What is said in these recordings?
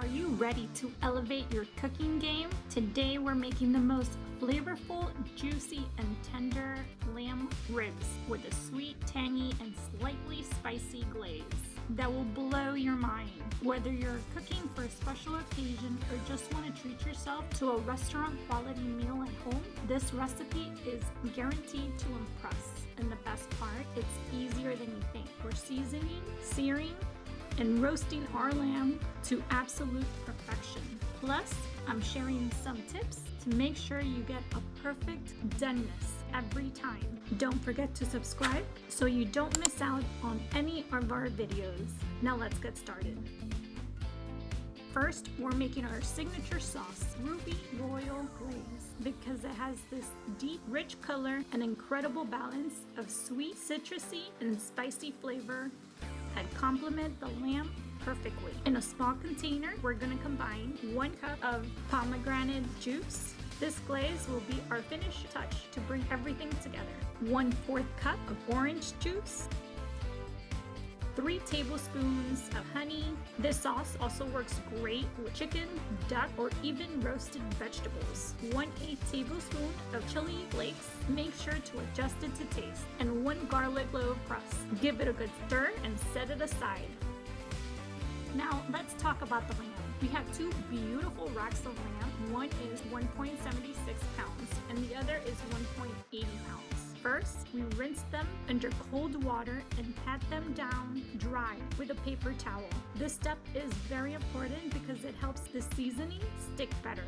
Are you ready to elevate your cooking game? Today we're making the most flavorful, juicy, and tender lamb ribs with a sweet, tangy, and slightly spicy glaze that will blow your mind. Whether you're cooking for a special occasion or just want to treat yourself to a restaurant quality meal at home, this recipe is guaranteed to impress. And the best part, it's easier than you think. We're seasoning, searing, and roasting our lamb to absolute perfection. Plus, I'm sharing some tips to make sure you get a perfect doneness every time. Don't forget to subscribe so you don't miss out on any of our videos. Now let's get started. First, we're making our signature sauce, Ruby Royal Glaze, because it has this deep, rich color and incredible balance of sweet, citrusy, and spicy flavor that complement the lamb perfectly. In a small container, we're going to combine 1 cup of pomegranate juice. This glaze will be our finish touch to bring everything together. 1/4 cup of orange juice. 3 tablespoons of honey. This sauce also works great with chicken, duck, or even roasted vegetables. 1/8 tablespoon of chili flakes. Make sure to adjust it to taste. And 1 garlic clove crust. Give it a good stir and set it aside. Now let's talk about the lamb. We have 2 beautiful racks of lamb. One is 1.76 pounds and the other is 1.80 pounds. First, we rinse them under cold water and pat them down dry with a paper towel. This step is very important because it helps the seasoning stick better.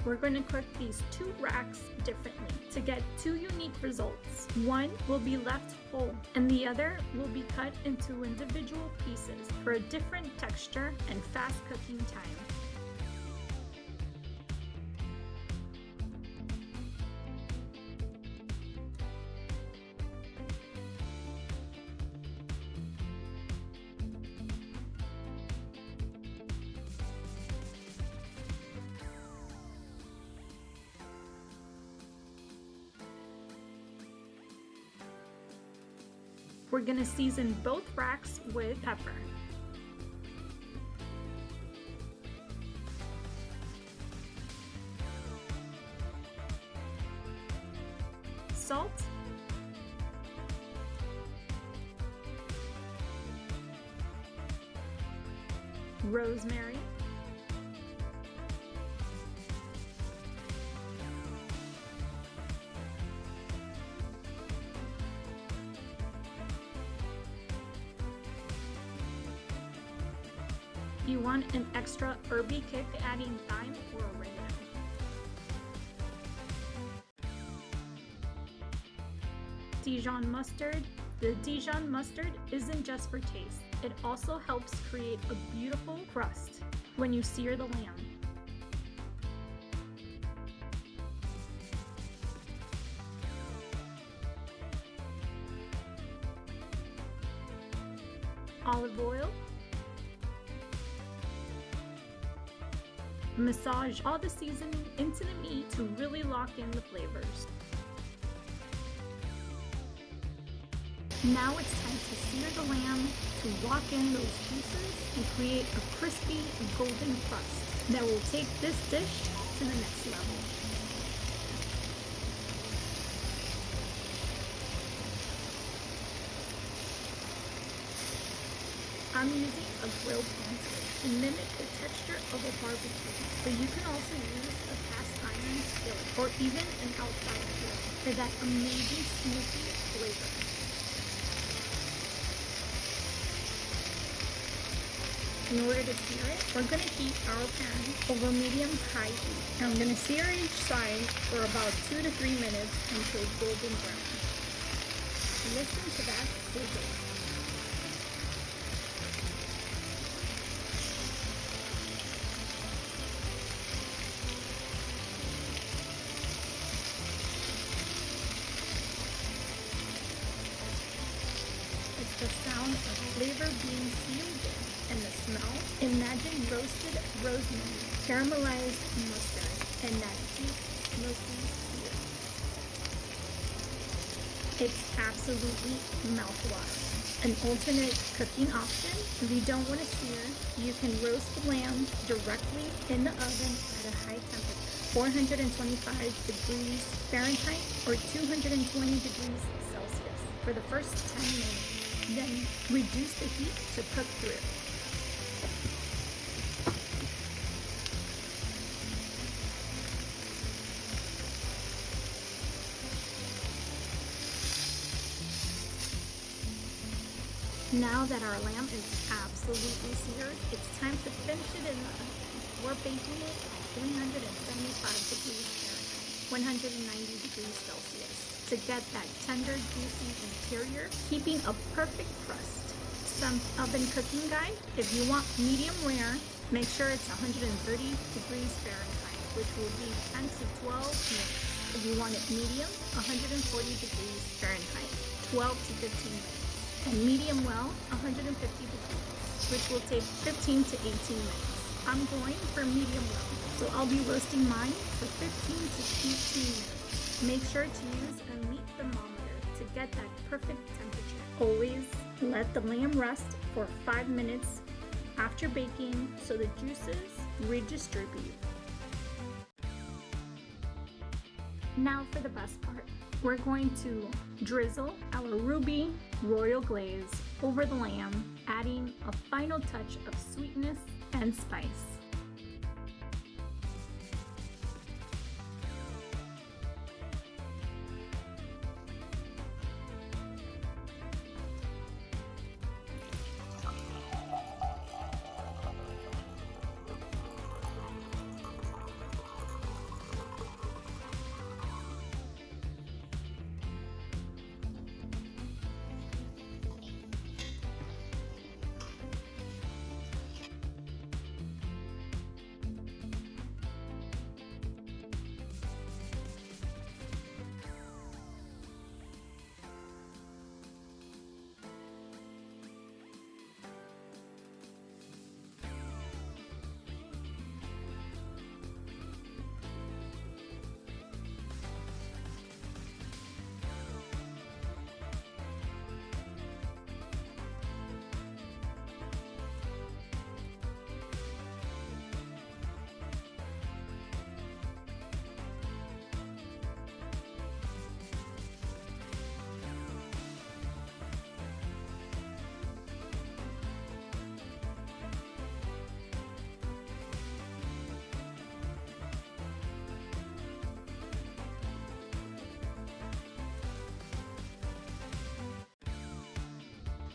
We're going to cook these 2 racks differently to get 2 unique results. One will be left whole and the other will be cut into individual pieces for a different texture and fast cooking time. We're going to season both racks with pepper. Salt. Rosemary. You want an extra herby kick, adding thyme or oregano. Dijon mustard. The Dijon mustard isn't just for taste. It also helps create a beautiful crust when you sear the lamb. Olive oil. Massage all the seasoning into the meat to really lock in the flavors. Now it's time to sear the lamb to lock in those pieces and create a crispy golden crust that will take this dish to the next level. I'm using a grilled pantry to mimic the texture of a barbecue, but you can also use a cast iron skillet or even an outside grill for that amazing smoky flavor. In order to sear it, we're going to heat our pan over medium-high heat. And I'm going to sear each side for about 2 to 3 minutes until golden brown. Listen to that sizzle. The sound of flavor being sealed in and the smell. Imagine roasted rosemary, caramelized mustard, and that deep smoky feel. It's absolutely mouthwatering. An alternate cooking option, if you don't want to sear, you can roast the lamb directly in the oven at a high temperature, 425 degrees Fahrenheit or 220 degrees Celsius for the first 10 minutes. Then reduce the heat to cook through. Now that our lamb is absolutely seared, it's time to finish it in the oven. We're baking it at 375 degrees Fahrenheit, 190 degrees Celsius to get that tender, juicy interior, keeping a perfect crust. Some oven cooking guide, if you want medium rare, make sure it's 130 degrees Fahrenheit, which will be 10 to 12 minutes. If you want it medium, 140 degrees Fahrenheit, 12 to 15 minutes. And medium well, 150 degrees, which will take 15 to 18 minutes. I'm going for medium well, so I'll be roasting mine for 15 to 18 minutes. Make sure to use a meat thermometer to get that perfect temperature. Always let the lamb rest for 5 minutes after baking so the juices redistribute. Now for the best part. We're going to drizzle our ruby royal glaze over the lamb, adding a final touch of sweetness and spice.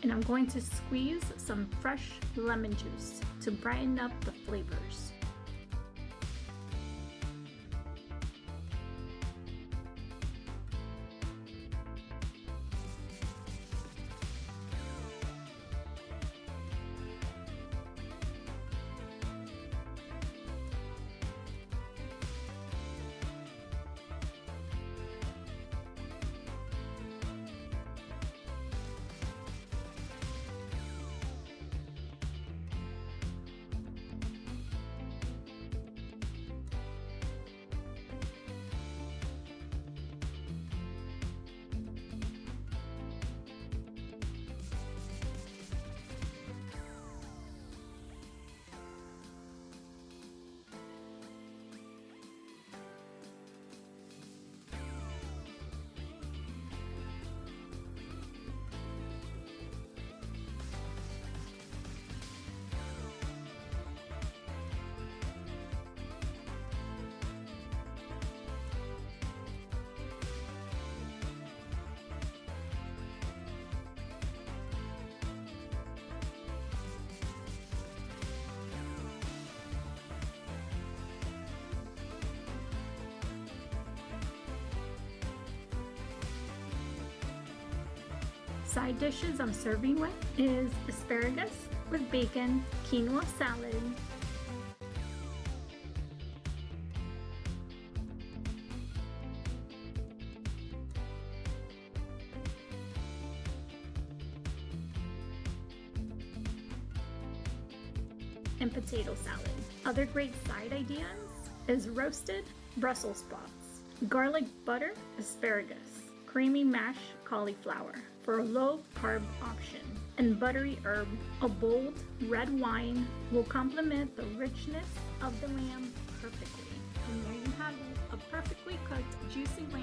And I'm going to squeeze some fresh lemon juice to brighten up the flavors. Side dishes I'm serving with is asparagus with bacon, quinoa salad, and potato salad. Other great side ideas is roasted Brussels sprouts, garlic butter asparagus, creamy mashed cauliflower for a low-carb option. And buttery herb, a bold red wine will complement the richness of the lamb perfectly. And there you have it, a perfectly cooked juicy lamb